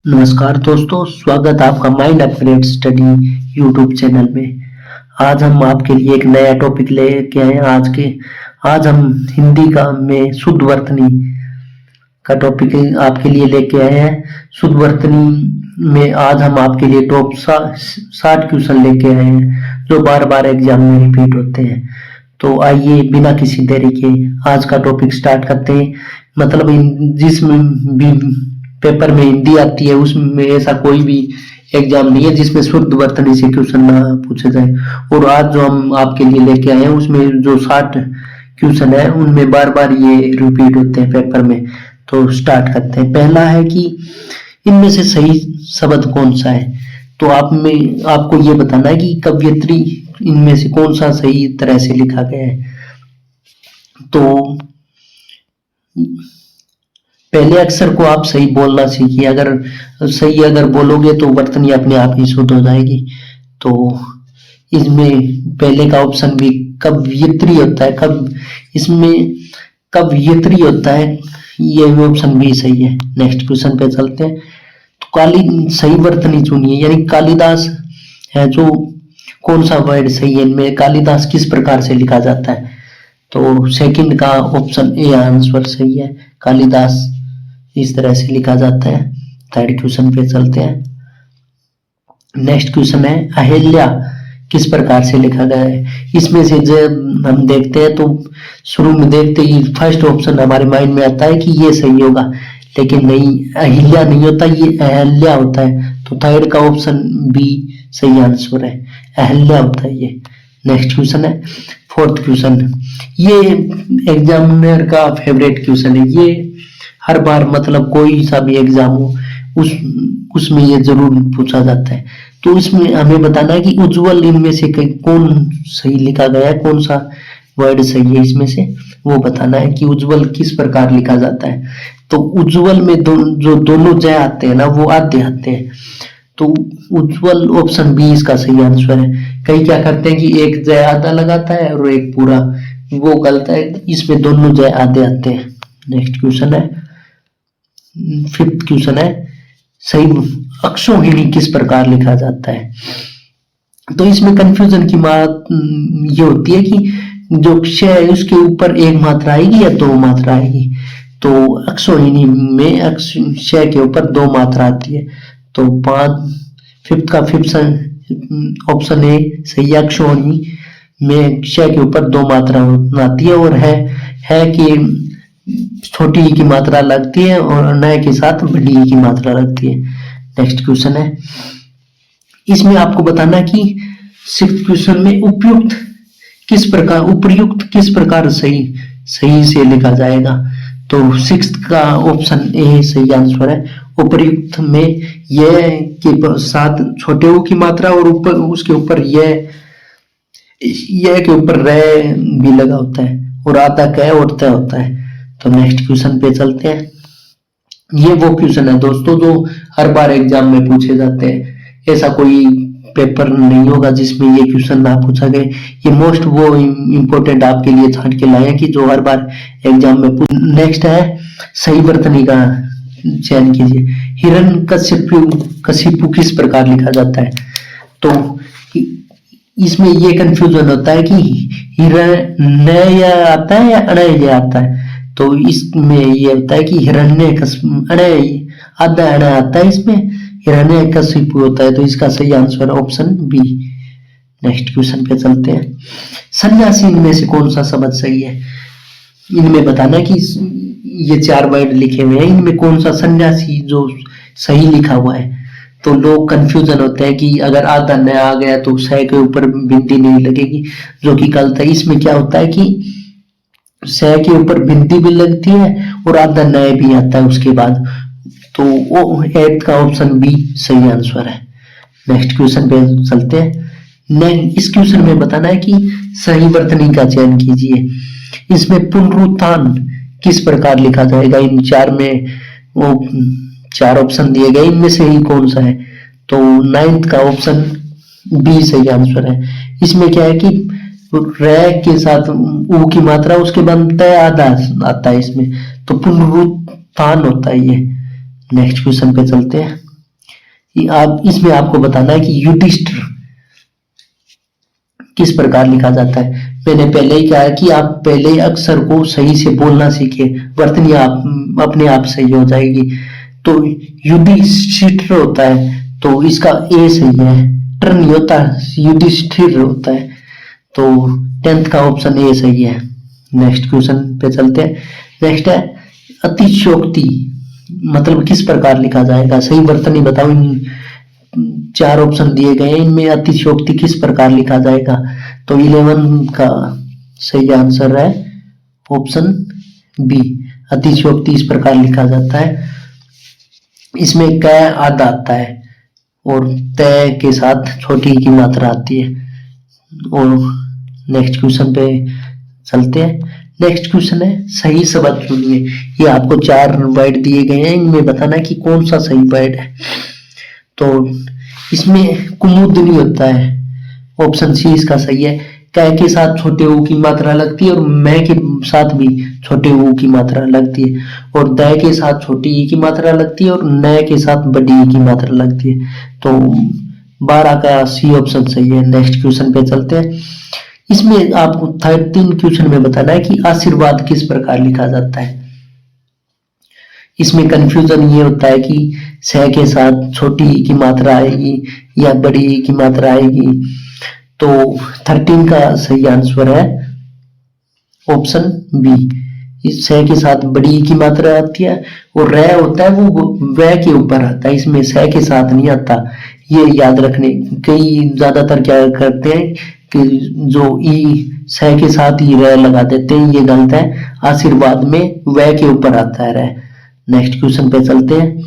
नमस्कार दोस्तों, स्वागत है आपका mind upgrade study YouTube channel में। आज हम आपके लिए एक नया टॉपिक लेके आए हैं। आज हम हिंदी का में शुद्ध वर्तनी का टॉपिक आपके लिए लेके आए हैं। शुद्ध वर्तनी में आज हम आपके लिए टॉप 60 क्वेश्चन लेके आए हैं जो बार बार एग्जाम में रिपीट होते हैं। तो आइए बिना किसी देरी के आज का टॉपिक स्टार्ट करते हैं। मतलब जिसमें भी पेपर में हिंदी आती है उसमें ऐसा कोई भी एग्जाम नहीं है जिसमें शुद्ध वर्तनी से क्वेश्चन ना पूछे जाए। और आज जो हम आपके लिए लेके आए हैं उसमें जो 60 क्वेश्चन है उनमें बार बार ये रिपीट होते हैं पेपर में। तो स्टार्ट करते हैं। पहला है कि इनमें से सही शब्द कौन सा है। तो आपको ये बताना है कि कवयित्री इनमें से कौन सा सही तरह से लिखा गया है। तो पहले अक्षर को आप सही बोलना सीखिए। अगर बोलोगे तो वर्तनी अपने आप ही शुद्ध हो जाएगी। तो इसमें पहले का ऑप्शन भी कवयित्री होता है। इसमें कवयित्री होता है, ये ऑप्शन भी सही है। नेक्स्ट क्वेश्चन पे चलते हैं। तो सही वर्तनी चुनिए, यानी कालिदास है जो कौन सा वर्ड सही है इनमें। कालिदास किस प्रकार से लिखा जाता है। तो सेकंड का ऑप्शन ए आंसर सही है। कालिदास इस तरह से लिखा जाता है। थर्ड क्वेश्चन पे चलते हैं। नेक्स्ट क्वेश्चन है अहिल्या किस प्रकार से लिखा गया है। इसमें से जब हम देखते हैं तो शुरू में देखते ही फर्स्ट ऑप्शन हमारे माइंड में आता है कि ये सही होगा, लेकिन नहीं, अहिल्या नहीं होता, ये अहल्या होता है। तो थर्ड का ऑप्शन बी सही आंसर है, अहल्या होता है ये। नेक्स्ट क्वेश्चन है फोर्थ क्वेश्चन। ये एग्जामिनर का फेवरेट क्वेश्चन है। ये हर बार मतलब कोई सा भी एग्जाम हो उसमें ये जरूर पूछा जाता है। तो इसमें हमें बताना है कि उज्जवल इनमें से कौन सही लिखा गया है, कौन सा वर्ड सही है इसमें से, वो बताना है कि उज्जवल किस प्रकार लिखा जाता है। तो उज्जवल में जो दोनों जय आते हैं ना वो आद्य आते हैं। तो उज्जवल ऑप्शन बी इसका सही आंसर है। कई क्या करते हैं कि एक जय आधा लगाता है और एक पूरा, वो गलत है। इसमें दोनों जय आधे आते हैं। नेक्स्ट क्वेश्चन है फिफ्थ क्वेश्चन है सही अक्षोहिणी किस प्रकार लिखा जाता है। तो इसमें कंफ्यूजन की बात ये होती है कि जो क्ष है उसके ऊपर एक मात्रा आएगी या दो मात्रा आएगी। तो अक्षोहिणी में क्ष के ऊपर दो मात्रा आती है। तो फिफ्थ ऑप्शन ए सही। अक्षोहिणी में क्ष के ऊपर दो मात्रा आती है और है कि छोटी ई की मात्रा लगती है और नए के साथ बड़ी ई की मात्रा लगती है। नेक्स्ट क्वेश्चन है, इसमें आपको बताना कि सिक्स्थ क्वेश्चन में उपर्युक्त किस प्रकार सही से लिखा जाएगा। तो सिक्स्थ का ऑप्शन ए सही आंसर है। उपर्युक्त में यह के साथ छोटे ऊ की मात्रा और ऊपर उसके ऊपर यह के ऊपर रे भी लगा होता है और आधा क और त होता है। तो नेक्स्ट क्वेश्चन पे चलते हैं। ये वो क्वेश्चन है दोस्तों जो हर बार एग्जाम में पूछे जाते हैं। ऐसा कोई पेपर नहीं होगा जिसमें ये क्वेश्चन ना पूछा गए। ये मोस्ट वो इम्पोर्टेंट आपके लिए छांट के लाए हैं कि जो हर बार एग्जाम में नेक्स्ट है सही वर्तनी का चयन कीजिए। हिरण्यकशिपु किस प्रकार लिखा जाता है। तो इसमें ये कंफ्यूजन होता है कि हिरण्य आता है या अणय आता है। तो इसमें ये होता है कि आधा अणय आता है, इसमें हिरण्यकशिपु होता है। तो इसका सही answer option B. Next question पे चलते हैं। सन्यासी इनमें से कौन सा शब्द सही है। इनमें बताना कि ये चार वर्ड लिखे हुए हैं, इनमें कौन सा सन्यासी जो सही लिखा हुआ है। तो लोग कंफ्यूजन होते हैं कि अगर आधा न आ गया तो स के ऊपर बिंदी नहीं लगेगी, जो कि गलत है। इसमें क्या होता है कि स के ऊपर बिंदी भी लगती है और आधा नए भी आता है उसके बाद। तो वो एट का ऑप्शन बी सही आंसर है। नेक्स्ट क्वेश्चन पे चलते हैं। इस क्वेश्चन में बताना है कि सही वर्तनी का चयन कीजिए। इसमें पुनरुत्थान किस प्रकार लिखा जाएगा। इन चार में वो चार ऑप्शन दिए गए, इनमें से ही कौन सा है। तो नाइन्थ का ऑप्शन बी सही आंसर है। इसमें क्या है कि रे के साथ ऊ की मात्रा उसके बाद तय आधा आता है इसमें। तो पुनरुत्थान होता है ये। नेक्स्ट क्वेश्चन पे चलते हैं। आप इसमें आपको बताना है कि युधिष्ठिर किस प्रकार लिखा जाता है। मैंने पहले ही कहा कि आप पहले अक्षर को सही से बोलना सीखे, वर्तनी आप अपने आप सही हो जाएगी। तो युधिष्ठिर होता है तो इसका ए सही है, टर नहीं होता, युधिष्ठिर होता है। तो 10th का ऑप्शन ए सही है। नेक्स्ट क्वेश्चन पे चलते हैं। नेक्स्ट है अतिशयोक्ति, मतलब किस प्रकार लिखा जाएगा, सही वर्तनी बताओ। इन 4 ऑप्शन दिए गए हैं, इनमें अतिशयोक्ति किस प्रकार लिखा जाएगा। तो 11 का सही आंसर है ऑप्शन बी, अतिशयोक्ति इस प्रकार लिखा जाता है। इसमें क आधा आता है और तय के साथ छोटी की मात्रा आती है। और नेक्स्ट क्वेश्चन पे चलते हैं। नेक्स्ट क्वेश्चन है सही शब्द चुनिए। ये आपको 4 वर्ड दिए गए हैं, इनमें बताना है कि कौन सा सही वर्ड है। तो इसमें कुमुदनी होता है, ऑप्शन सी इसका सही है। कै के साथ छोटे ऊ की मात्रा लगती है और मैं के साथ भी छोटे ऊ की मात्रा लगती है, और दै के साथ छोटी ई की मात्रा लगती है और नय के साथ बड़ी ई की मात्रा लगती है। तो 12 का सी ऑप्शन सही है। नेक्स्ट क्वेश्चन पे चलते हैं। इसमें आपको 13 क्वेश्चन में बताना है कि आशीर्वाद किस प्रकार लिखा जाता है। इसमें कंफ्यूजन ये होता है कि स के साथ छोटी ई की मात्रा आएगी या बड़ी ई की मात्रा आएगी। तो 13 का सही आंसर है ऑप्शन बी, इस स के साथ बड़ी ई की मात्रा आती है और रै होता है वो वह के ऊपर आता है, इसमें स के साथ नहीं आता। ये याद रखने, कई ज्यादातर क्या करते हैं कि जो ई स के साथ ही रै लगा देते हैं, ये गलत है। आशीर्वाद में वह के ऊपर आता है रै। नेक्स्ट क्वेश्चन पे चलते हैं।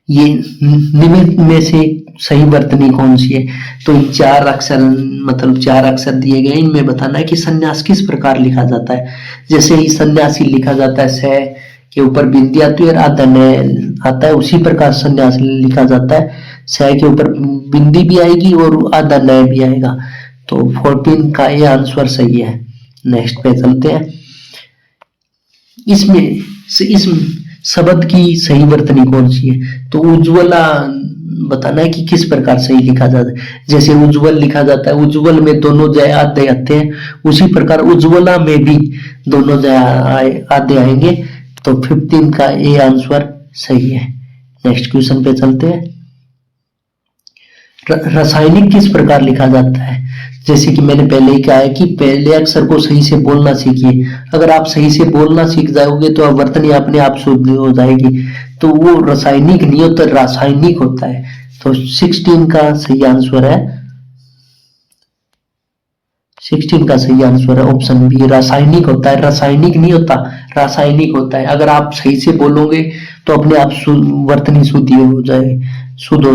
ये निम्न में से सही वर्तनी कौन सी है। तो इन 4 अक्षर, मतलब 4 अक्षर दिए गए, इनमें बताना है कि संन्यास किस प्रकार लिखा जाता है। जैसे ही सन्यासी लिखा जाता है, स के ऊपर बिंदी आती है और आधा न आता है, उसी प्रकार संन्यास लिखा जाता है। स के ऊपर बिंदी भी आएगी और आधा न भी आएगा। तो 14 का ये आंसर सही है। नेक्स्ट पे चलते हैं। इसमें इस शब्द की सही वर्तनी कौन सी है। तो उज्ज्वला बताना है कि किस प्रकार सही लिखा जाता है। जैसे उज्ज्वल लिखा जाता है, उज्ज्वल में दोनों जय आधे आते हैं, उसी प्रकार उज्ज्वला में भी दोनों जय आधे आएंगे। तो 15 का ए आंसर सही है। नेक्स्ट क्वेश्चन पे चलते हैं। रासायनिक किस प्रकार लिखा जाता है। जैसे कि मैंने पहले ही कहा है कि पहले अक्षर को सही से बोलना सीखिए। अगर आप सही से बोलना सीख जाओगे तो वर्तनी अपने आप शुद्ध हो जाएगी। तो वो रासायनिक नहीं होता, रासायनिक होता है। तो 16 का सही आंसर है, 16 का सही आंसर है ऑप्शन बी, रासायनिक होता है, रासायनिक नहीं होता, रासायनिक होता है। अगर आप सही से बोलोगे तो अपने आप वर्तनी शुद्ध हो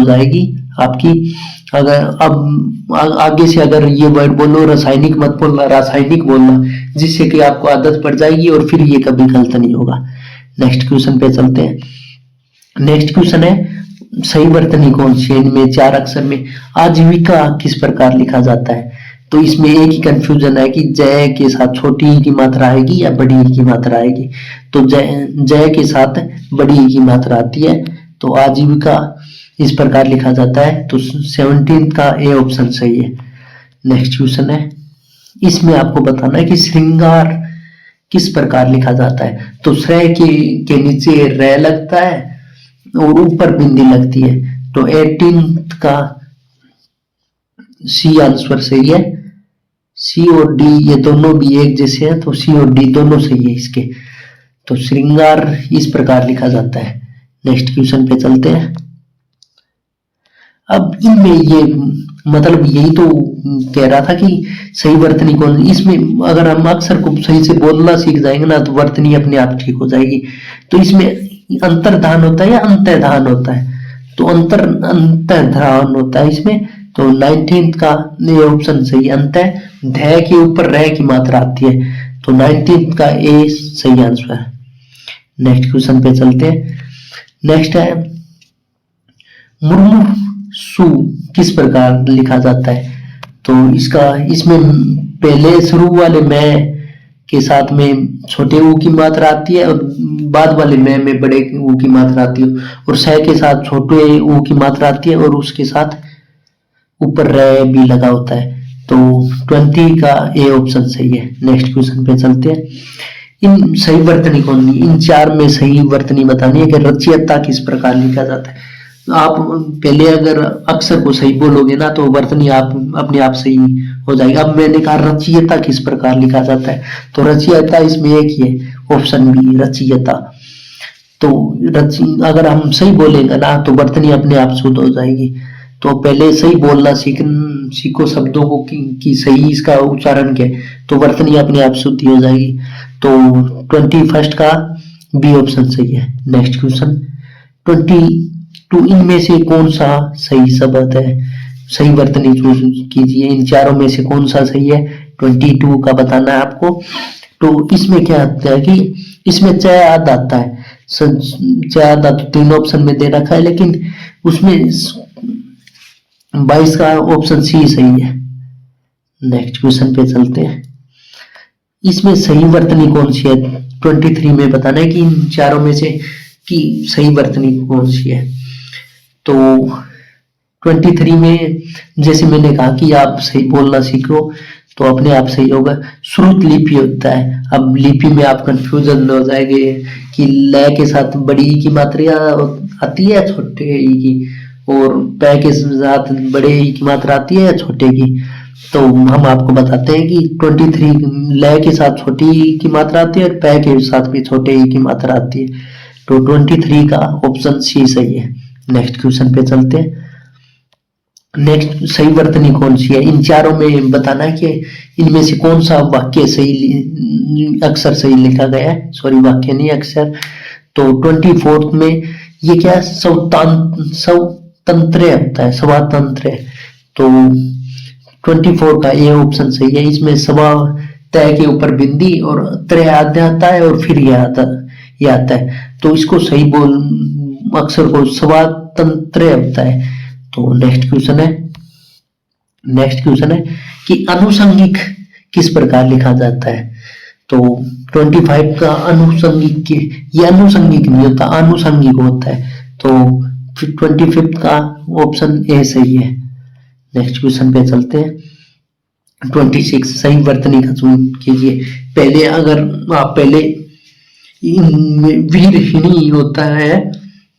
जाएगी आपकी। अगर अब आगे से अगर ये वर्ड बोलो, रासायनिक मत बोलना, रासायनिक बोलना, जिससे कि आपको आदत पड़ जाएगी और फिर ये कभी गलत नहीं होगा। नेक्स्ट क्वेश्चन पे चलते हैं। नेक्स्ट क्वेश्चन है सही वर्तनी कौन सी है। इनमें 4 अक्षर में आजीविका किस प्रकार लिखा जाता है। तो इसमें एक ही कंफ्यूजन है कि जय के साथ छोटी ई की मात्रा आएगी या बड़ी ई की मात्रा आएगी। तो जय के साथ बड़ी ई की मात्रा आती है। तो आजीविका इस प्रकार लिखा जाता है। तो 17 का ए ऑप्शन सही है। नेक्स्ट क्वेश्चन है। इसमें आपको बताना है कि श्रृंगार किस प्रकार लिखा जाता है। तो श्रेय के नीचे रै लगता है और ऊपर बिंदी लगती है। तो 18 का सी आंसर सही है। सी और डी ये दोनों भी एक जैसे हैं, तो सी और डी दोनों सही है इसके। तो श्रृंगार इस प्रकार लिखा जाता है। नेक्स्ट क्वेश्चन पे चलते हैं। अब इनमें ये मतलब यही तो कह रहा था कि सही वर्तनी कौन। इसमें अगर हम अक्षर को सही से बोलना सीख जाएंगे ना तो वर्तनी अपने आप ठीक हो जाएगी। तो इसमें अंतर्धान होता है या अंतर्धान होता है। तो अंतर्धान होता है इसमें। तो 19 का ये ऑप्शन सही, अंत धै के ऊपर रह की मात्रा आती है। तो 19 का ए सही आंसर है। नेक्स्ट क्वेश्चन पे चलते हैं। नेक्स्ट है मुर्मूसु किस प्रकार लिखा जाता है। तो इसमें पहले शुरू वाले मैं के साथ में छोटे ऊ की मात्रा आती है और बाद वाले में बड़े ऊ की मात्रा आती है, और स के साथ छोटे ऊ की मात्रा आती है, और उसके साथ ऊपर रे भी लगा होता है। तो 20 का ए ऑप्शन सही है। नेक्स्ट क्वेश्चन पे चलते हैं। इन सही वर्तनी कौन सी, इन चार में सही वर्तनी बतानी है कि रचयिता किस प्रकार लिखा जाता है। आप पहले अगर अक्षर को सही बोलोगे ना तो वर्तनी आप अपने आप सही हो जाएगी। अब मैंने कहा रचयिता किस प्रकार लिखा जाता है, तो रचयिता इसमें एक ही है, ऑप्शन बी रचयिता। तो अगर हम सही बोलेंगे ना तो वर्तनी अपने आप शुद्ध हो जाएगी। तो पहले सही बोलना सीखो शब्दों को कि सही इसका उच्चारण क्या है, तो वर्तनी अपने आप शुद्धि हो जाएगी। तो 21 का बी ऑप्शन सही है। नेक्स्ट क्वेश्चन 22, इनमें से कौन सा सही शब्द है, सही वर्तनी चूज कीजिए। इन चारों में से कौन सा सही है, 22 का बताना है आपको। तो इसमें क्या आता है कि इसमें चय आद आता है, चय आद तो 3 ऑप्शन में दे रखा है, लेकिन उसमें 22 का ऑप्शन सी सही है। नेक्स्ट क्वेश्चन पे चलते हैं। इसमें सही वर्तनी कौन सी है, 23 में बताना है कि इन चारों में से कि सही वर्तनी कौन सी है। तो 23 में जैसे मैंने कहा कि आप सही बोलना सीखो तो अपने आप सही होगा। श्रुत लिपि होता है। अब लिपि में आप कंफ्यूजन हो जाएंगे कि ल के साथ बड़ी ई की मात्रा आती है छोटे ई की, और पै के साथ बड़े ई की मात्रा आती है छोटे की। तो हम आपको बताते हैं कि 23 ल के साथ छोटी ई की मात्रा आती है और पै के साथ भी छोटे ई की मात्रा आती है। तो 23 का ऑप्शन सी सही है। नेक्स्ट क्वेश्चन पे चलते हैं। नेक्स्ट सही वर्तनी कौन सी है, इन चारों में बताना है कि इनमें से कौन सा वाक्य सही अक्षर सही लिखा गया है, सॉरी वाक्य नहीं अक्षर। तो 24 में ये क्या स्वतंत्र होता है, स्वातंत्र। तो 24 का ये ऑप्शन सही है। इसमें सवा तय के ऊपर बिंदी और त्रय आद्य आता है और फिर ये आता है। तो इसको सही बोल अक्षर को स्वातंत्र होता है। तो नेक्स्ट क्वेश्चन है कि अनुसंगिक किस प्रकार लिखा जाता है। तो 25 का अनुसंगिक ये अनुसंगिक नहीं होता, आनुसंगिक होता है। तो 25 का ऑप्शन ए सही है। नेक्स्ट क्वेश्चन पे चलते हैं। 26 सही वर्तनी का चुन कीजिए। पहले अगर आप वीरहिणी होता है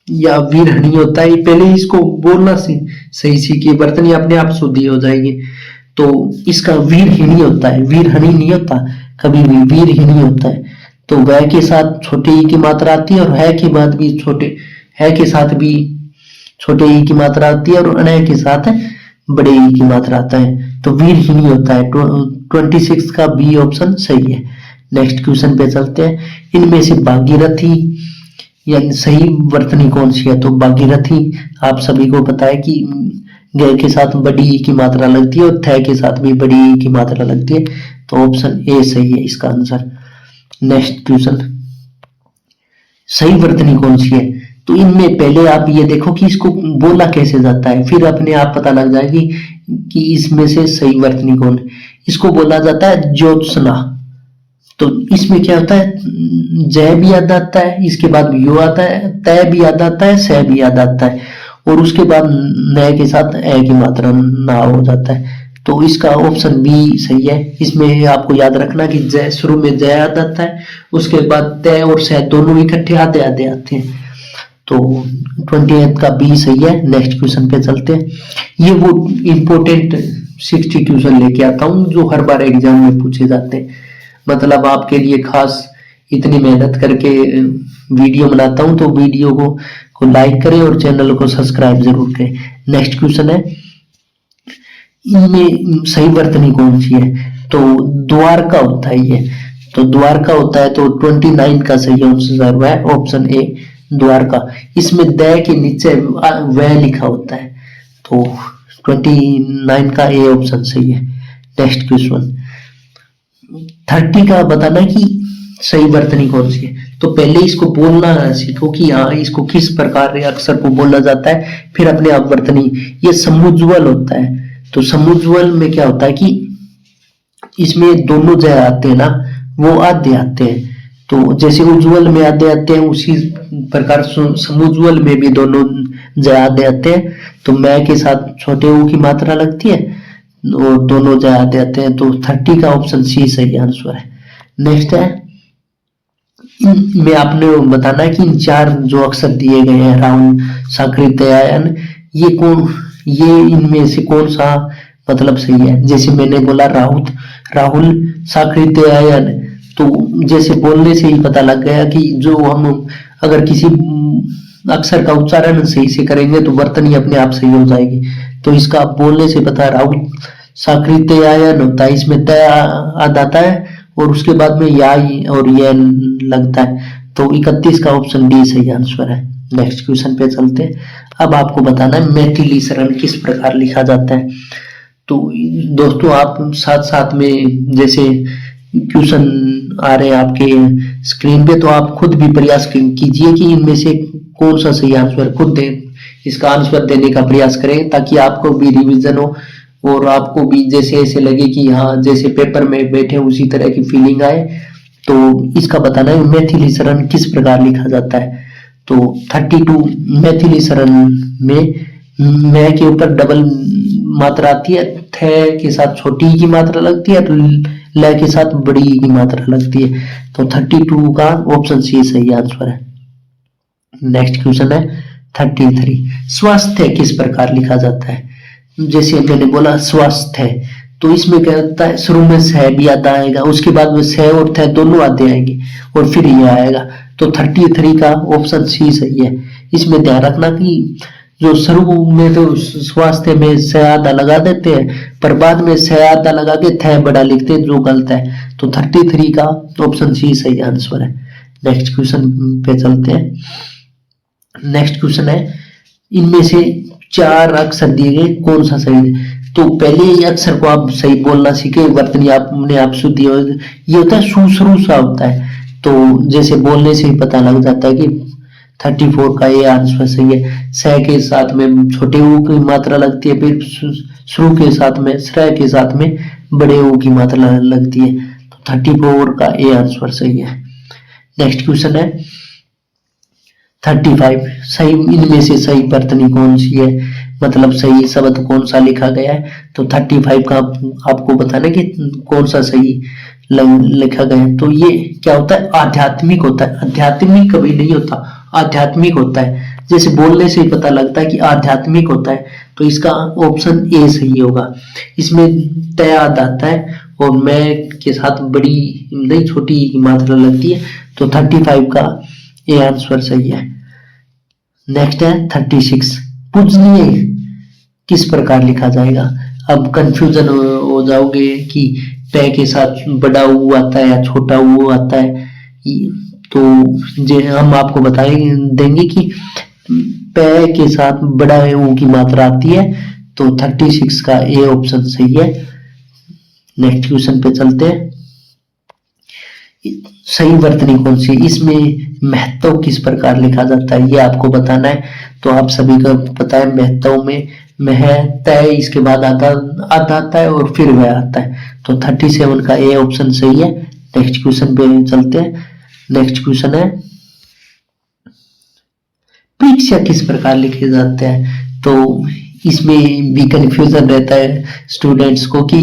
या वीरहणी होता है, पहले इसको बोलना सही सीखिए, वर्तनी अपने आप शुद्धि हो जाएगी। तो इसका वीरहिणी होता है, वीरहणी नहीं होता, कभी भी वीरहिणी होता है। तो वह के साथ छोटे ई की मात्रा आती है और है के बाद भी है के साथ भी छोटे ई की मात्रा आती है और अनय के साथ बड़े ई की मात्रा आता है। तो वीरहिणी होता है। 26 का बी ऑप्शन सही है। नेक्स्ट क्वेश्चन पे चलते हैं। इनमें से भागीरथी या सही वर्तनी कौन सी है। तो भागीरथी आप सभी को पता है कि ग के साथ बड़ी ई की मात्रा लगती है और थ के साथ भी बड़ी ई की मात्रा लगती है। तो ऑप्शन ए सही है इसका आंसर। नेक्स्ट क्वेश्चन सही वर्तनी कौन सी है। तो इनमें पहले आप ये देखो कि इसको बोला कैसे जाता है, फिर अपने आप पता लग जाएगी कि इसमें से सही वर्तनी कौन है। इसको बोला जाता है ज्योत्सना। तो इसमें क्या होता है, जय भी याद आता है, इसके बाद यो आता है, तय भी याद आता है, सह भी याद आता है, और उसके बाद नए के साथ ए की मात्रा ना हो जाता है। तो इसका ऑप्शन बी सही है। इसमें आपको याद रखना कि जय शुरू में जय याद आता है, उसके बाद तय और सह दोनों इकट्ठे आते आते आते हैं। तो 28 का बी सही है। नेक्स्ट क्वेश्चन पे चलते हैं। ये वो इम्पोर्टेंट 60 क्वेश्चन लेके आता हूँ जो हर बार एग्जाम में पूछे जाते हैं। मतलब आपके लिए खास इतनी मेहनत करके वीडियो बनाता हूं, तो वीडियो को लाइक करें और चैनल को सब्सक्राइब जरूर करें। नेक्स्ट क्वेश्चन है, इनमें सही वर्तनी कौन सी है। तो द्वारका होता है ये। तो द्वारका होता है। तो 29 का सही आंसर है ऑप्शन ए द्वारका। इसमें द के नीचे व लिखा होता है। तो 29 का ए ऑप्शन सही है। नेक्स्ट क्वेश्चन 30 का बताना कि सही वर्तनी कौन सी है। तो पहले इसको बोलना सीखो कि हाँ इसको किस प्रकार अक्षर को बोला जाता है, फिर अपने आप वर्तनी। ये समुज्ज्वल होता है। तो समुज्ज्वल में क्या होता है कि इसमें दोनों जय आते हैं ना, वो आद्य आते हैं। तो जैसे उज्ज्वल में आधे आते हैं उसी प्रकार समुज्ज्वल में भी दोनों ज आधे आते हैं, तो मैं के साथ छोटे ऊ की मात्रा लगती है और दोनों ज आधे आते हैं, तो 30 का ऑप्शन सी सही आंसर है। नेक्स्ट है, में आपने बताना है कि इन चार जो अक्षर दिए गए हैं राहुल, साकृत, आयन, ये इनमें से कौन सा मतलब सही है। जैसे मैंने बोला राहुल, साकृत, आयन, तो जैसे बोलने से ही पता लग गया कि जो हम अगर किसी अक्षर का उच्चारण सही से करेंगे तो वर्तनी अपने आप सही हो जाएगी। तो इसका बोलने से पता राहुल, साकृत, आयन होता है, इसमें तय आद आता है और उसके बाद में या और ये लगता है, तो 31 का ऑप्शन डी सही आंसर है। नेक्स्ट क्वेश्चन पे चलते हैं। अब आपको बताना है मैथिलीकरण किस प्रकार लिखा जाता है। तो दोस्तों आप साथ साथ में जैसे क्वेश्चन आ रहे हैं आपके स्क्रीन पे, तो आप खुद भी प्रयास कीजिए कि इनमें से कौन सा सही आंसर, खुद इसका आंसर देने का प्रयास करें ताकि आपको भी रिवीजन हो और आपको भी जैसे ऐसे लगे कि हाँ जैसे पेपर में बैठे उसी तरह की फीलिंग आए। तो इसका बताना है मैथिलीकरण किस प्रकार लिखा जाता है। तो 32 मैथिलीकरण में मैं के ऊपर डबल मात्रा आती है, थ के साथ छोटी की मात्रा लगती है, ल के साथ बड़ी की मात्रा लगती है, तो 32 का ऑप्शन सी सही आंसर है। नेक्स्ट क्वेश्चन है 33, स्वास्थ्य किस प्रकार लिखा जाता है। जैसे मैंने बोला स्वास्थ्य, तो इसमें क्या होता है शुरू में स भी आता आएगा, उसके बाद में स और थ दोनों आते आएंगे और फिर ये आएगा, तो 33 का ऑप्शन सी सही है। इसमें ध्यान रखना कि जो शुरू में तो स्वास्थ्य में स आधा लगा देते हैं पर बाद में स आधा लगा के थ बड़ा लिखते हैं, जो गलत है। तो 33 का ऑप्शन सी सही आंसर है। नेक्स्ट क्वेश्चन पे चलते हैं। नेक्स्ट क्वेश्चन है इनमें से चार अक्षर दिए गए कौन सा सही है। तो पहले ये अक्षर को आप सही बोलना सीखे, वर्तनी आपने आप शुद्धि ये होता है सुश्रू सा होता है, तो जैसे बोलने से ही पता लग जाता है कि 34 का ये आंसर सही है। स के साथ में छोटे ऊ की मात्रा लगती है, फिर श्रु के साथ में श्र के साथ में बड़े ऊ की मात्रा लगती है, तो 34 का ये आंसर सही है। नेक्स्ट क्वेश्चन है 35, सही इनमें से सही वर्तनी कौन सी है, मतलब सही शब्द कौन सा लिखा गया है। तो 35 का आपको बताना कि कौन सा सही लिखा गया है। तो ये क्या होता है आध्यात्मिक होता है, आध्यात्मिक कभी नहीं होता, आध्यात्मिक होता है। जैसे बोलने से ही पता लगता है कि आध्यात्मिक होता है, तो इसका ऑप्शन ए सही होगा। इसमें तय आता है और मैं के साथ बड़ी नहीं छोटी की मात्रा लगती है, तो 35 का ए आंसर सही है। नेक्स्ट है 36, पूजनीय किस प्रकार लिखा जाएगा। अब कंफ्यूजन हो जाओगे कि प के साथ बड़ा ऊ आता है या छोटा ऊ आता है, तो हम आपको देंगे कि प के साथ बड़ा ऊ की मात्रा आती है, तो 36 का ए ऑप्शन सही है। नेक्स्ट क्वेश्चन पे चलते हैं। सही वर्तनी कौन सी, इसमें महत्व किस प्रकार लिखा जाता है ये आपको बताना है। तो आप सभी को पता है महत्व में मह तय इसके बाद आता है और फिर वह आता है, तो 37 का ए ऑप्शन सही है। नेक्स्ट क्वेश्चन पे चलते हैं। नेक्स्ट क्वेश्चन है परीक्षा किस प्रकार लिखे जाते हैं। तो इसमें भी कंफ्यूजन रहता है स्टूडेंट्स को कि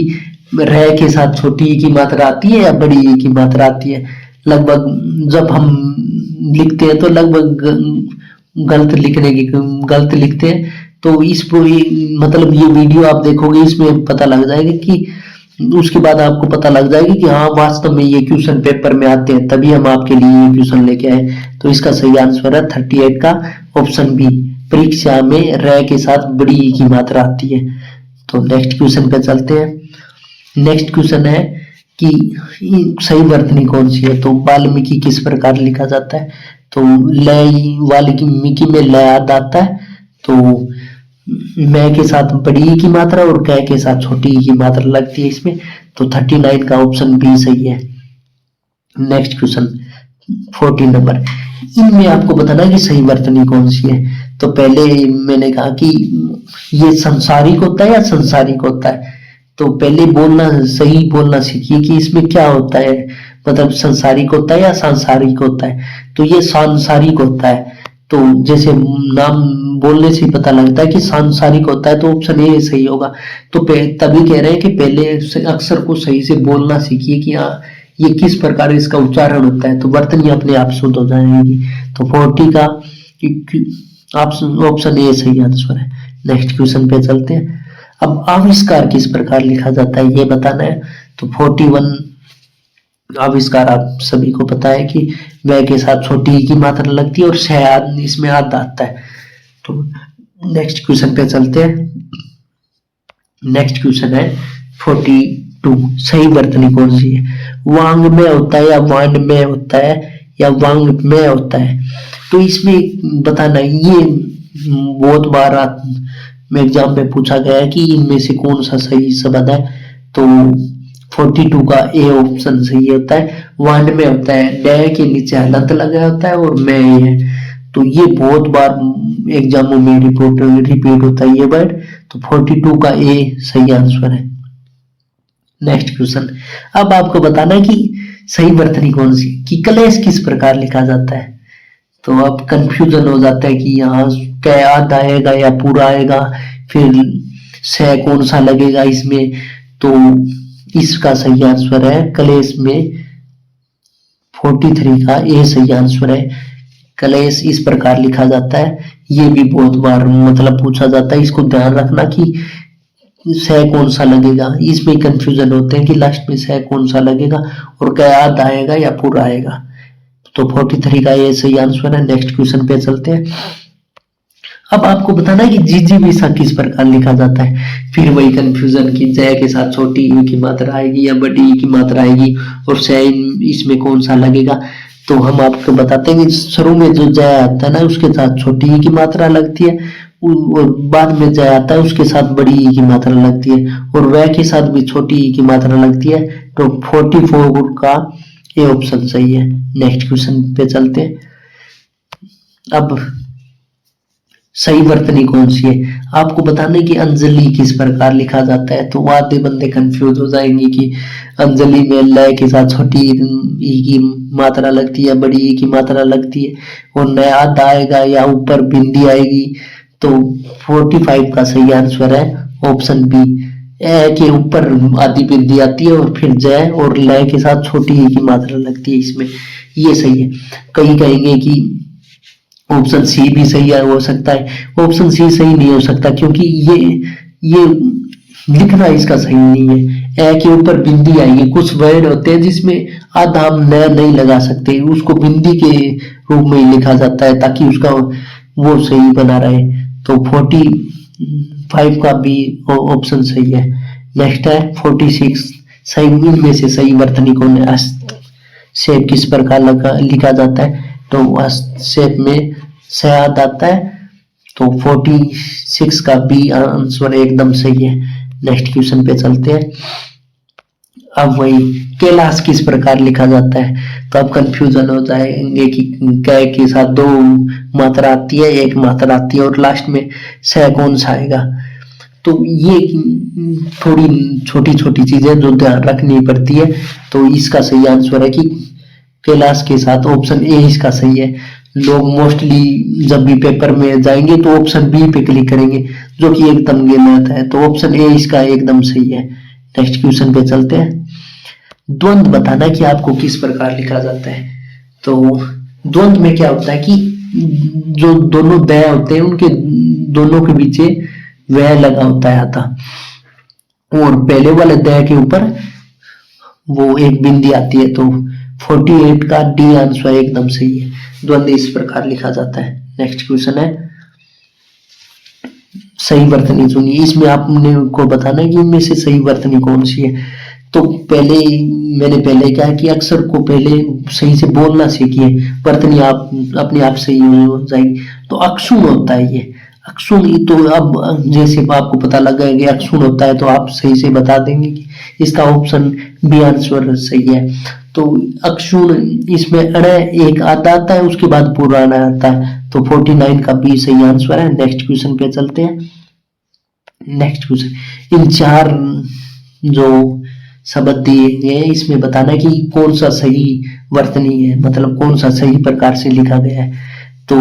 रह के साथ छोटी की मात्रा आती है या बड़ी की मात्रा आती है। लगभग जब हम लिखते हैं तो लगभग गलत लिखते हैं, तो इस मतलब ये वीडियो आप देखोगे इसमें पता लग जाएगा कि उसके बाद आपको पता लग जाएगा कि हाँ वास्तव में ये क्वेश्चन पेपर में आते हैं, तभी हम आपके लिए ये क्वेश्चन लेके आए। तो इसका सही आंसर है 38 का ऑप्शन बी, परीक्षा में रह के साथ बड़ी की मात्रा आती है। तो नेक्स्ट क्वेश्चन पे चलते हैं। नेक्स्ट क्वेश्चन है कि सही वर्तनी कौन सी है। तो वाल्मीकि किस प्रकार लिखा जाता है। तो लय वाल्मीकि में लय आता है, तो मैं के साथ बड़ी की मात्रा और कै के साथ छोटी की मात्रा लगती है इसमें, तो 39 का ऑप्शन बी सही है। नेक्स्ट क्वेश्चन 14 नंबर, इनमें आपको बताना है कि सही वर्तनी कौन सी है। तो पहले मैंने कहा कि ये संसारिक होता है या संसारिक होता है। तो पहले सही बोलना सीखिए कि इसमें क्या होता है, मतलब संसारिक होता है या सांसारिक होता है, तो ये सांसारिक होता है। तो जैसे नाम बोलने से पता लगता है कि सांसारिक होता है, तो ऑप्शन ए सही होगा। तो तभी कह रहे हैं कि पहले अक्षर को सही से बोलना सीखिए कि हाँ ये किस प्रकार इसका उच्चारण होता है, तो वर्तनी अपने आप शुद्ध हो जाएगी। तो 40 का ऑप्शन ए सही आंसर है। नेक्स्ट क्वेश्चन पे चलते हैं। अब आविष्कार किस प्रकार लिखा जाता है ये बताना है। तो 41 आविष्कार आप सभी को पता है कि वह के साथ छोटी ई की मात्रा लगती है और शह इसमें आधा आता है। तो नेक्स्ट क्वेश्चन पे चलते हैं। नेक्स्ट क्वेश्चन है 42, सही वर्तनी कौन सी है? वांग में होता है या वांड में होता है या वांग में होता है? तो इसमें बताना, ये बहुत बार में एग्जाम में पूछा गया है कि इनमें से कौन सा सही शब्द है। तो 42 का ए ऑप्शन सही होता है। वांड में होता है, ड के नीचे हलंत लगा होता है और में है। तो ये बहुत बार एग्जामों में रिपीट होता है ये वर्ड। तो 42 का ए सही आंसर है। नेक्स्ट क्वेश्चन, अब आपको बताना है कि सही वर्तनी कौन सी, कि कलेश किस प्रकार लिखा जाता है। तो अब कंफ्यूजन हो जाता है कि यहाँ क्या आधा आएगा या पूरा आएगा, फिर से कौन सा लगेगा इसमें। तो इसका सही आंसर है कलेश में 43 का ए सही आंसर है। कलेश इस प्रकार लिखा जाता है। ये भी बहुत बार मतलब पूछा जाता है, इसको ध्यान रखना कि से कौन सा लगेगा। इसमें कंफ्यूजन होते हैं कि लास्ट में से कौन सा लगेगा और क्या आधा आएगा या पूरा आएगा। तो 43 का ये सही आंसर है। नेक्स्ट क्वेश्चन पे चलते हैं। अब आपको बताना है कि जिजीविसा किस प्रकार लिखा जाता है। फिर वही कंफ्यूजन कि जय के साथ छोटी ई की मात्रा आएगी या बड़ी ई की मात्रा आएगी और से इसमें कौन सा लगेगा। तो हम आपको बताते हैं कि शुरू में जो जय आता है ना उसके साथ छोटी ई की मात्रा लगती है और बाद में जय आता है उसके साथ बड़ी ई की मात्रा लगती है और वह के साथ भी छोटी ई की मात्रा लगती है। तो 44 का ये ऑप्शन सही है। नेक्स्ट क्वेश्चन पे चलते हैं। अब सही वर्तनी कौन सी है आपको बताना है कि अंजलि किस प्रकार लिखा जाता है। तो आधे बंदे कंफ्यूज हो जाएंगे कि अंजलि में लय के साथ छोटी ई की मात्रा लगती है, बड़ी ई की मात्रा लगती है और नया आधा आएगा या ऊपर बिंदी आएगी। तो 45 का सही आंसर है ऑप्शन बी। ए के ऊपर आधी बिंदी आती है और फिर जय और लय के साथ छोटी ई की मात्रा लगती है इसमें, ये सही है। कई कहेंगे कि ऑप्शन सी भी सही हो सकता है। ऑप्शन सी सही नहीं हो सकता क्योंकि ये लिखना इसका सही नहीं है। ए के ऊपर बिंदी आएगी। कुछ वर्ड होते हैं जिसमें आधा हम नया नहीं लगा सकते, उसको बिंदी के रूप में ही लिखा जाता है ताकि उसका वो सही बना रहे। तो 45 का भी ऑप्शन सही है। नेक्स्ट है 46, सही इनमें से सही वर्तनी कौन है। शेप किस प्रकार लिखा जाता है। तो शेप में सयाद आता है। तो 46 का बी आंसर एकदम सही है। नेक्स्ट क्वेश्चन पे चलते हैं। अब वही कैलाश किस प्रकार लिखा जाता है। तो अब कंफ्यूजन हो जाएंगे कि कै के साथ दो मात्रा आती है, एक मात्रा आती है और लास्ट में सह कौन सा आएगा। तो ये थोड़ी छोटी छोटी चीजें जो ध्यान रखनी पड़ती है। तो इसका सही आंसर है कि कैलाश के साथ ऑप्शन ए इसका सही है। लोग मोस्टली जब भी पेपर में जाएंगे तो ऑप्शन बी पे क्लिक करेंगे जो कि एकदम गलत है। तो ऑप्शन ए इसका एकदम सही है। नेक्स्ट क्वेश्चन पे चलते हैं। द्वंद बताना कि आपको किस प्रकार लिखा जाता है। तो द्वंद में क्या होता है कि जो दोनों दय होते हैं उनके दोनों के बीच वह लगा होता है आता, और पहले वाले दय के ऊपर वो एक बिंदी आती है। तो 48 का डी आंसर एकदम सही है। द्वंद इस प्रकार लिखा जाता है। नेक्स्ट क्वेश्चन है सही वर्तनी चुनिए। इसमें आपने को बताना है कि इनमें से सही वर्तनी कौन सी है। तो मैंने पहले कहा कि अक्षर को पहले सही से बोलना सीखिए, वर्तनी आप अपने आप सही हो जाएगी। तो अक्षुण होता है ये अक्षुण। तो अब जैसे आपको पता लगा है कि अक्षुण होता है तो आप सही से बता देंगे कि इसका ऑप्शन बी आंसर सही है। तो अक्षुण इसमें अण एक आधा आता है उसके बाद पूरा अण आता है। तो 49 का बी सही आंसर है। नेक्स्ट क्वेश्चन पे चलते हैं। नेक्स्ट क्वेश्चन, इन चार जो शब्द दिए गए हैं, इसमें बताना है कि कौन सा सही वर्तनी है, मतलब कौन सा सही प्रकार से लिखा गया है। तो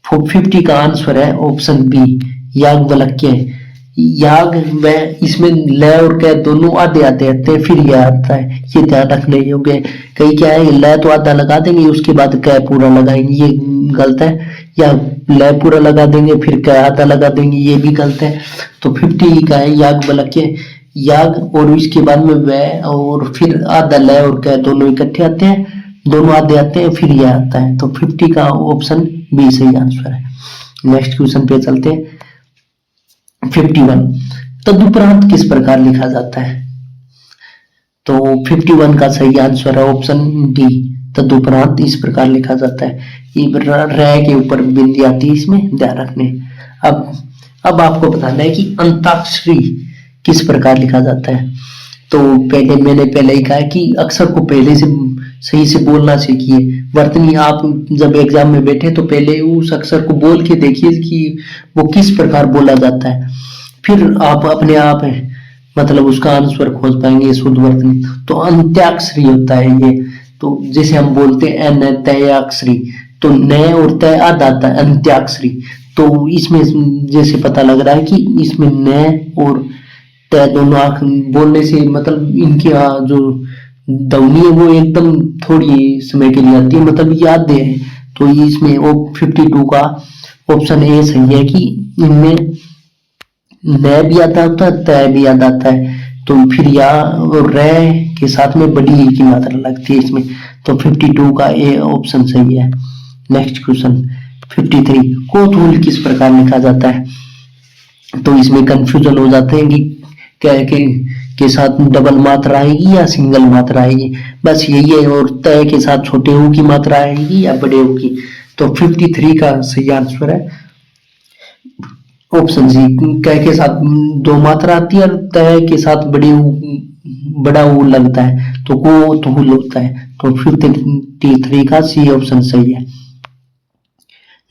50 का आंसर है ऑप्शन बी, याज्ञवल्क्य। याग व इसमें ल और क दोनों आधे आधे आते हैं, फिर यह आता है, ये ध्यान रखने योग्य है। कई क्या है, ल तो आधा लगा देंगे उसके बाद क पूरा लगाएंगे, ये गलत है। या ल पूरा लगा देंगे फिर क आधा लगा देंगे, ये भी गलत है। तो 50 का है याज्ञवल्क्य। याग और इसके बाद में वह और फिर आधा ल और क दोनों इकट्ठे आते हैं, दोनों आधे आते हैं, फिर यह आता है। तो 50 का ऑप्शन बी सही आंसर है। नेक्स्ट क्वेश्चन पे चलते हैं। 51 तदुपरांत किस प्रकार लिखा जाता है? तो 51 का सही आंसर है ऑप्शन डी, तदुपरांत इस प्रकार लिखा जाता है। ये र के ऊपर बिंदी आती है, इसमें ध्यान रखने। अब आपको बताना है कि अंताक्षरी किस प्रकार लिखा जाता है। तो मैंने पहले ही कहा कि अक्षर को पहले से सही से बोलना सीखिए। वर्तनी आप जब एग्जाम में बैठे तो पहले उस अक्षर को बोल के देखिए कि वो किस प्रकार बोला जाता है, फिर आप अपने आप मतलब उसका आंसर खोज पाएंगे शुद्ध वर्तनी। तो अंत्याक्षरी होता है ये। तो जैसे हम बोलते हैं न तयाक्षरी, तो न और तय आधा आता है अंत्याक्षरी। तो इसमें जैसे पता लग रहा है कि इसमें न और तय दोनों आंख बोलने से मतलब इनकी जो ध्वनि है वो एकदम थोड़ी समय के लिए आती है, मतलब याद है। तो इसमें वो 52 का ऑप्शन ए सही है कि इनमें न भी याद आता है, तय भी याद आता है। तो फिर या और रे के साथ में बड़ी ई की मात्रा लगती है इसमें। तो 52 का ए ऑप्शन सही है। नेक्स्ट क्वेश्चन 53 कोतूल किस प्रकार लिखा जाता है? तो इसमें कंफ्यूजन हो जाते हैं कि क्या के साथ डबल मात्रा आएगी या सिंगल मात्रा आएगी, बस यही है। और तय के साथ छोटे ऊ की मात्रा आएगी या बड़े ऊ की। तो 53 का सही आंसर है ऑप्शन सी, क के साथ दो मात्रा आती है और तय के साथ बड़ा ऊ लगता है, तो कोतूल होता है। तो 53 का सी ऑप्शन सही है।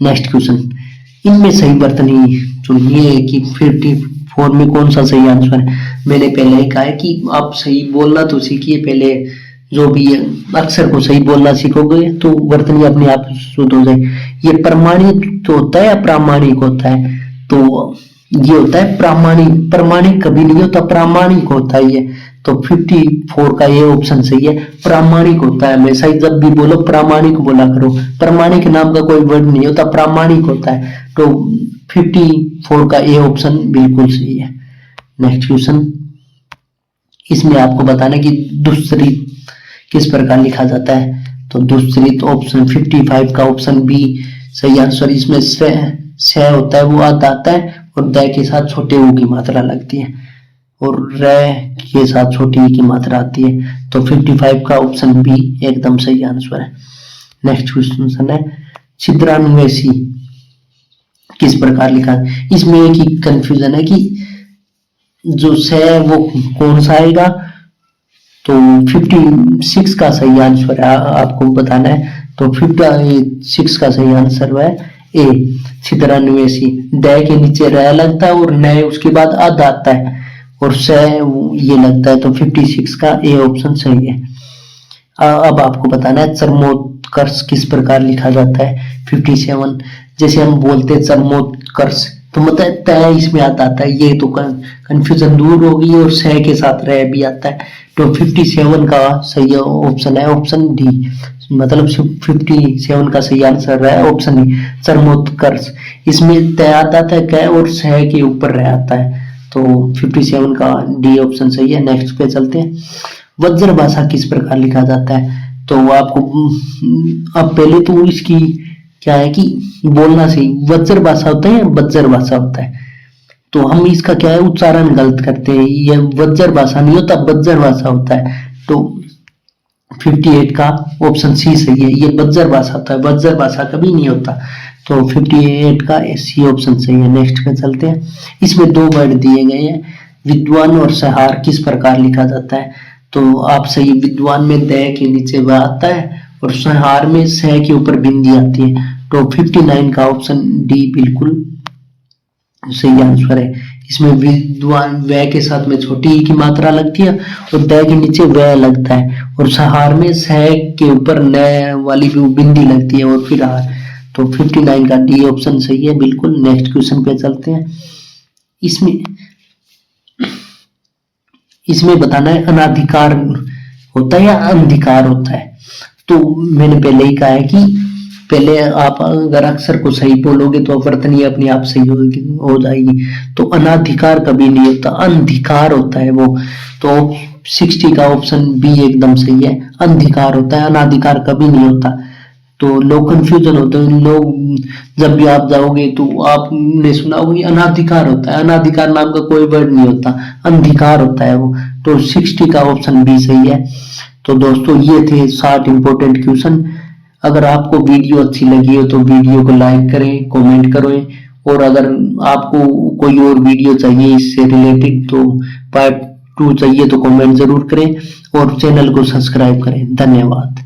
नेक्स्ट क्वेश्चन, इनमें सही वर्तनी चुनिए कि 54 में कौन सा सही आंसर है। मैंने पहले ही कहा है कि आप सही बोलना तो सीखिए पहले, जो भी अक्षर को सही बोलना सीखोगे तो वर्तनी अपने आप शुद्ध हो जाए। ये प्रमाणित तो होता है या प्रामाणिक होता है? तो ये होता है प्रामाणिक, प्रामाणिक कभी नहीं होता, प्रामाणिक होता है ये। तो 54 का ये ऑप्शन सही है, प्रामाणिक होता है। हमेशा ही जब भी बोलो प्रामाणिक बोला करो, प्रामाणिक नाम का कोई वर्ड नहीं होता, प्रामाणिक होता है। तो 54 का ए ऑप्शन बिल्कुल सही है। नेक्स्ट क्वेश्चन, इसमें आपको बताना कि दूसरी किस प्रकार लिखा जाता है। तो दूसरी तो ऑप्शन 55 का ऑप्शन बी सही आंसर। इसमें स होता है वो आधा आता है और द के साथ छोटे ऊ की मात्रा लगती है और र के साथ छोटी ई की मात्रा आती है। तो 55 का ऑप्शन बी एकदम सही आंसर है। नेक्स्ट क्वेश्चन है छिद्रान्वेषी किस प्रकार लिखा है। इसमें एक ही कंफ्यूजन है कि जो स है वो कौन सा आएगा। तो 56 का सही आंसर है, आपको बताना है। तो 56 का सही आंसर है ए, छिद्रान्वेषी। द के नीचे र लगता है और न उसके बाद अद आता है और स ये लगता है। तो 56 का ए ऑप्शन सही है। अब आपको बताना है चरमोत्कर्ष किस प्रकार लिखा जाता है। 57 जैसे हम बोलते हैं चरमोत्कर्ष, तो मतलब तय इसमें आता है, ये तो कंफ्यूजन दूर होगी। और स के साथ रह भी आता है। तो 57 का सही ऑप्शन है ऑप्शन डी, मतलब 57 का सही आंसर है ऑप्शन डी, चरमोत्कर्ष। इसमें तय आता है और स के ऊपर रह आता है। तो 57 का डी ऑप्शन सही है। नेक्स्ट पे चलते हैं, वज्र भाषा किस प्रकार लिखा जाता है। तो आपको अब पहले तो इसकी क्या है कि बोलना सही, वज्र भाषा होता है या बज्र भाषा होता है। तो हम इसका क्या है उच्चारण गलत करते हैं, ये वज्र भाषा नहीं होता, बज्र भाषा होता है। तो 58 का ऑप्शन सी सही है, ये बज्र भाषा होता है, वज्र भाषा कभी नहीं होता। तो 58 का सी ऑप्शन सही है। नेक्स्ट पे चलते हैं, इसमें दो वर्ड दिए गए हैं, विद्वान और सहार किस प्रकार लिखा जाता है। तो आप सही, विद्वान में द के नीचे व आता है और सहार में स के ऊपर बिंदी आती है। तो 59 का ऑप्शन डी बिल्कुल सही आंसर है। इसमें विद्वान व के साथ में छोटी ई की मात्रा लगती है और द के नीचे व लगता है, और सहार में स के ऊपर न वाली भी बिंदी लगती है और फिर हार। तो 59 का डी ऑप्शन सही है बिल्कुल। नेक्स्ट क्वेश्चन पे चलते हैं। इसमें बताना है अनाधिकार होता है या अंधिकार होता है। तो मैंने पहले ही कहा है कि पहले आप अगर अक्षर को सही बोलोगे तो अपवर्तनीय अपने आप सही हो जाएगी। तो अनाधिकार कभी नहीं होता, अंधिकार होता है वो। तो 60 का ऑप्शन बी एकदम सही है, अंधिकार होता है, अनाधिकार कभी नहीं होता। तो लोग कंफ्यूजन होते हैं, लोग जब भी आप जाओगे तो आपने सुना होगा कि अनाधिकार होता है, अनाधिकार नाम का कोई वर्ड नहीं होता, अंधिकार होता है वो। तो 60 का ऑप्शन बी सही है। तो दोस्तों ये थे 60 इंपॉर्टेंट क्वेश्चन। अगर आपको वीडियो अच्छी लगी हो तो वीडियो को लाइक करें, कमेंट करें, और अगर आपको कोई और वीडियो चाहिए इससे रिलेटेड तो पार्ट 2 चाहिए तो कमेंट जरूर करें और चैनल को सब्सक्राइब करें। धन्यवाद।